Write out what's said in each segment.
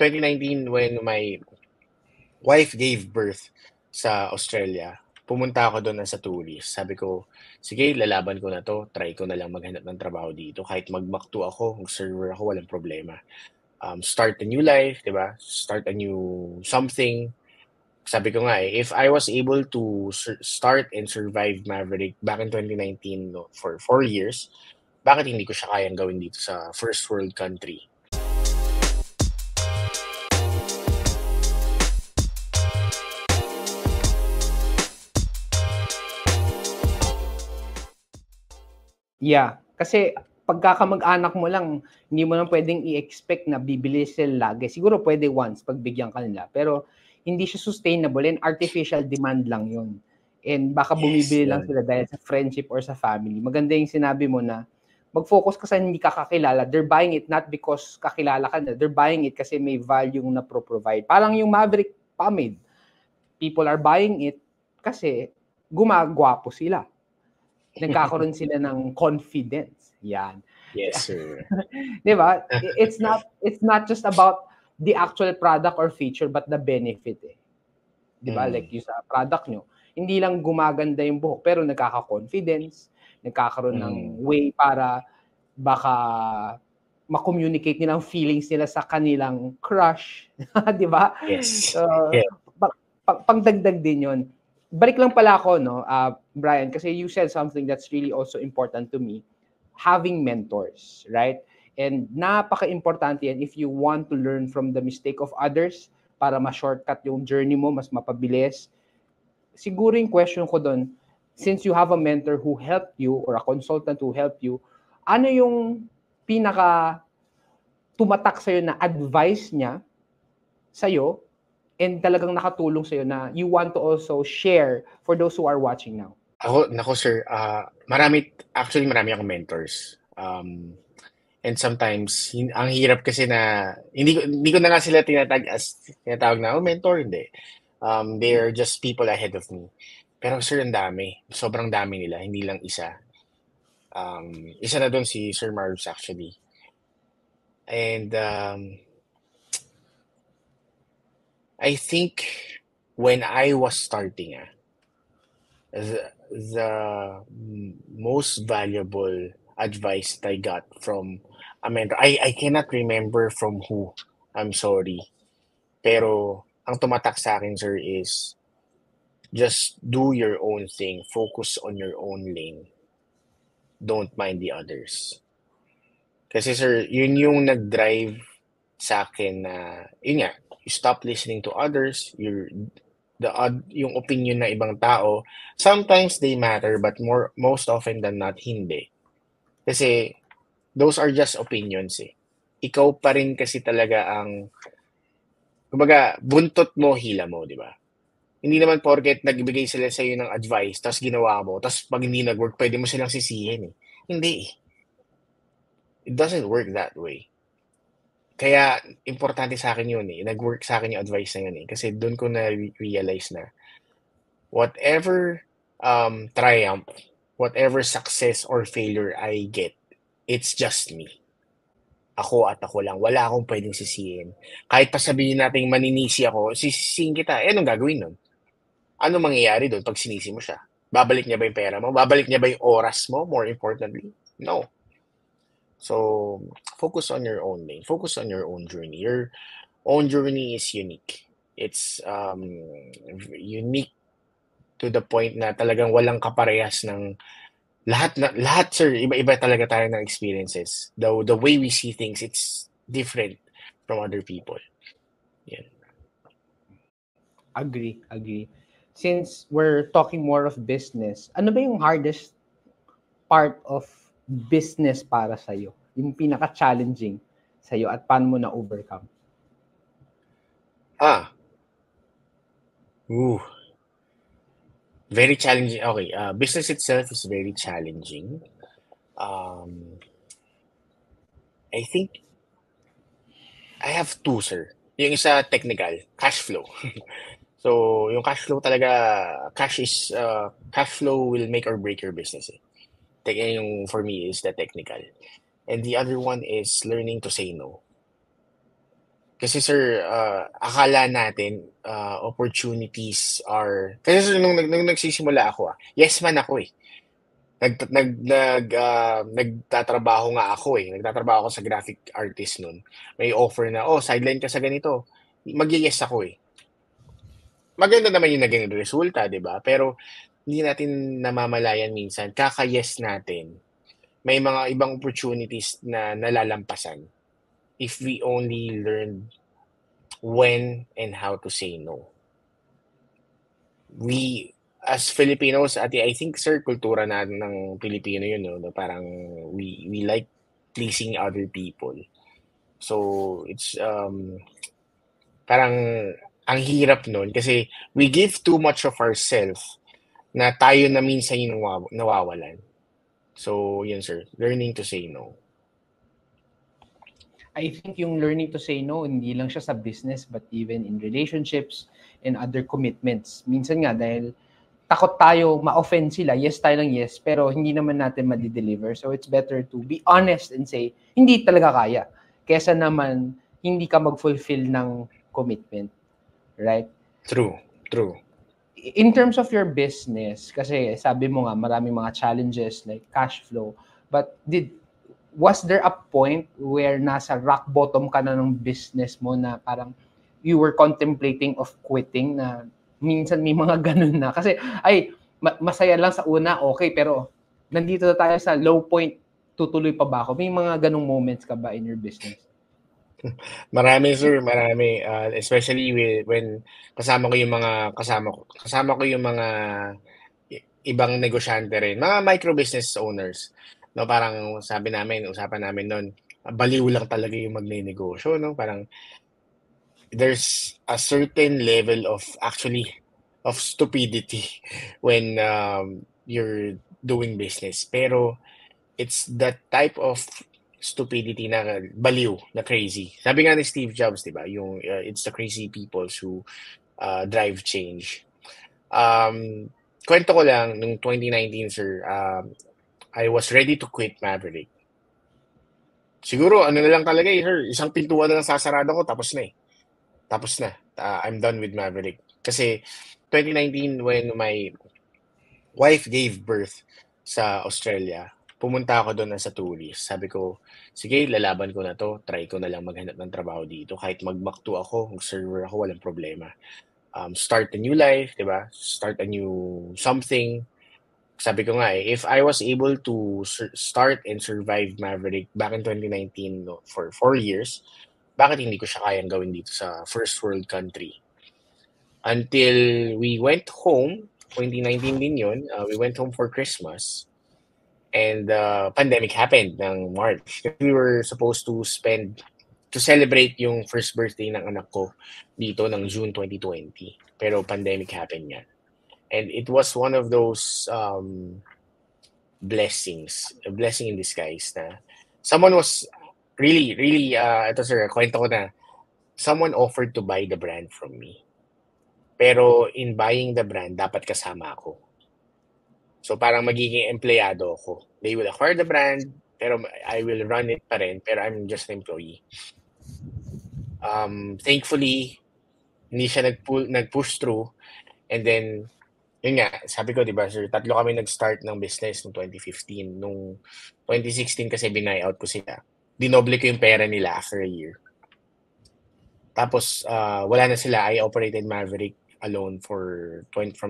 2019 when my wife gave birth sa Australia, pumunta ako doon as a tourist. Sabi ko, sige, lalaban ko na 'to, try ko na lang maghanap ng trabaho dito. Kahit mag-MACD ako, mag-server ako, walang problema. Start a new life, 'di ba? Start a new something. Sabi ko nga if I was able to start and survive Maverick back in 2019 no, for 4 years, bakit hindi ko siya kayang gawin dito sa first world country? Yeah, kasi pagkakamag-anak mo lang, hindi mo lang pwedeng i-expect na bibili sila lagi. Siguro pwede once pagbigyan ka nila, pero hindi siya sustainable and artificial demand lang yun. And baka bumibili lang sila dahil sa friendship or sa family. Maganda yung sinabi mo na mag-focus ka sa hindi ka kakilala. They're buying it not because kakilala ka na. They're buying it kasi may value na pro-provide. Parang yung Maverick Pomade. People are buying it kasi gumagwapo sila. Nagkakaroon sila ng confidence. Yan. Yes, sir. 'Di ba? It's not just about the actual product or feature but the benefit eh. 'Di ba? Like yung sa product nyo, hindi lang gumaganda yung buhok pero nagkaka-confidence, nagkakaroon ng way para baka ma-communicate nilang feelings nila sa kanilang crush, 'di ba? Yes. Pangdagdag din 'yon. Balik lang pala ako, no, Brian, kasi you said something that's really also important to me, having mentors, right? And napaka-importante yan if you want to learn from the mistake of others para ma-shortcut yung journey mo, mas mapabilis. Siguro yung question ko doon, since you have a mentor who helped you or a consultant who helped you, ano yung pinaka tumatak sa'yo na advice niya sa'yo and talagang nakatulong sa'yo na you want to also share for those who are watching now? Nako sir, marami akong mentors. And sometimes, ang hirap kasi na, hindi ko na nga sila tinatawag na, mentor, hindi. They are just people ahead of me. Pero sir, ang dami. Sobrang dami nila, hindi lang isa. Isa na doon si Sir Marv's actually. And I think when I was starting, the most valuable advice that I got from a mentor, I cannot remember from who, I'm sorry. Pero ang tumatak sa akin, sir, is just do your own thing. Focus on your own lane. Don't mind the others. Kasi sir, yun yung nag-drive sa akin na, yun nga, you stop listening to others, yung opinion ng ibang tao, sometimes they matter, but most often than not, hindi. Kasi, those are just opinions eh. Ikaw pa rin kasi talaga ang, kumbaga, buntot mo, hila mo, di ba? Hindi naman porket nagbigay sila sa iyo ng advice, tapos ginawa mo, tapos pag hindi nag-work, pwede mo silang sisihin eh. Hindi. It doesn't work that way. Kaya, importante sa akin yun eh. Nag-work sa akin yung advice na yun eh. Kasi doon ko na-realize na whatever triumph, whatever success or failure I get, it's just me. Ako at ako lang. Wala akong pwedeng sisihin. Kahit pa sabihin natin maninisi ako, sisisihin kita. Anong gagawin nun? Ano mangyayari doon pag sinisi mo siya? Babalik niya ba yung pera mo? Babalik niya ba yung oras mo? More importantly? No. So, focus on your own lane. Focus on your own journey. Your own journey is unique. It's unique to the point na talagang walang kaparehas ng lahat sir, iba-iba talaga tayo ng experiences. The way we see things, it's different from other people. Yeah. Agree. Since we're talking more of business, ano ba yung hardest part of business para sa'yo? Yung pinaka-challenging sa'yo at paano mo na-overcome? Very challenging. Okay, business itself is very challenging. I think I have two, sir. Yung isa technical, cash flow. So, yung cash flow talaga, cash flow will make or break your business. Yung for me is the technical. And the other one is learning to say no. Kasi sir, akala natin opportunities are kasi sir nung nagsisimula ako, yes man ako, eh. Nagtatrabaho nga ako, eh, nagtatrabaho ako sa graphic artist nun. May offer na, "Oh, sideline ka sa ganito." Magye-yes ako, eh. Maganda naman yung naging resulta, 'di ba? Pero hindi natin namamalayan minsan kaka-yes natin, may mga ibang opportunities na nalalampasan if we only learn when and how to say no. We as Filipinos, I think sir, kultura natin ng Pilipino yun, no, na parang we like pleasing other people. So it's parang ang hirap nun kasi we give too much of ourselves na tayo na minsan yung nawawalan. So yun sir, learning to say no. I think yung learning to say no, hindi lang siya sa business, but even in relationships and other commitments. Minsan nga, dahil takot tayo ma-offend sila, yes tayo ng yes, pero hindi naman natin ma-deliver. So it's better to be honest and say, hindi talaga kaya. Kesa naman, hindi ka mag-fulfill ng commitment. Right? True. In terms of your business, kasi sabi mo nga, maraming mga challenges like cash flow, but was there a point where nasa rock bottom ka na ng business mo na parang you were contemplating of quitting, na minsan may mga ganun na? Kasi ay, masaya lang sa una, okay, pero nandito na tayo sa low point, tutuloy pa ba ako? May mga ganung moments ka ba in your business? Marami sir, marami. Especially when kasama ko yung mga ibang negosyante rin, mga micro business owners. No, parang usapan namin noon, baliw lang talaga yung magnenegosyo, no? Parang there's a certain level of stupidity when you're doing business. Pero it's that type of stupidity na baliw, na crazy. Sabi nga ni Steve Jobs, 'di ba? Yung it's the crazy people who drive change. Kwento ko lang nung 2019 sir, I was ready to quit Maverick. Siguro ano na lang talaga sir, isang pintuan na lang sasarado ko tapos na. I'm done with Maverick. Kasi 2019 when my wife gave birth sa Australia, pumunta ako doon as a tourist. Sabi ko, sige, lalaban ko na to. Try ko na lang maghanap ng trabaho dito. Kahit mag-back ako, mag-server ako, walang problema. Start a new life, di ba? Start a new something. Sabi ko nga if I was able to start and survive Maverick back in 2019 for 4 years, bakit hindi ko siya kayang gawin dito sa first world country? Until we went home, 2019 din yun, we went home for Christmas. And pandemic happened ng March. We were supposed to celebrate yung first birthday ng anak ko dito ng June 2020. Pero pandemic happened yan. And it was one of those blessings, a blessing in disguise na someone was really, ito sir, kwento ko na, someone offered to buy the brand from me. Pero in buying the brand, dapat kasama ako. So parang magiging empleyado ako. They will acquire the brand, pero I will run it pa rin, pero I'm just an employee. Thankfully, hindi siya nag-push through. And then, yun nga, sabi ko, di ba, sir, 3 kami nag-start ng business noong 2015. Nung 2016 kasi binay-out ko sila. Dinoble ko yung pera nila after a year. Tapos, wala na sila. I operated Maverick alone from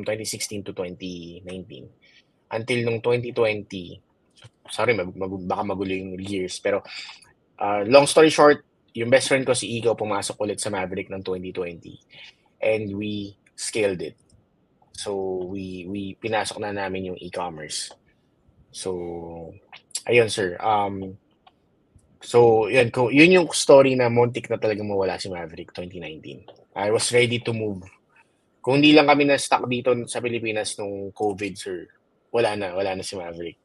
2016 to 2019. Until nung 2020, sorry, baka magulo yung years. Pero, long story short, yung best friend ko si Igo pumasok ulit sa Maverick ng 2020. And we scaled it. So, we pinasok na namin yung e-commerce. So, ayun sir. So, yun yung story na muntik na talagang mawala si Maverick 2019. I was ready to move. Kung hindi lang kami na-stuck dito sa Pilipinas nung COVID, sir, wala na si Maverick.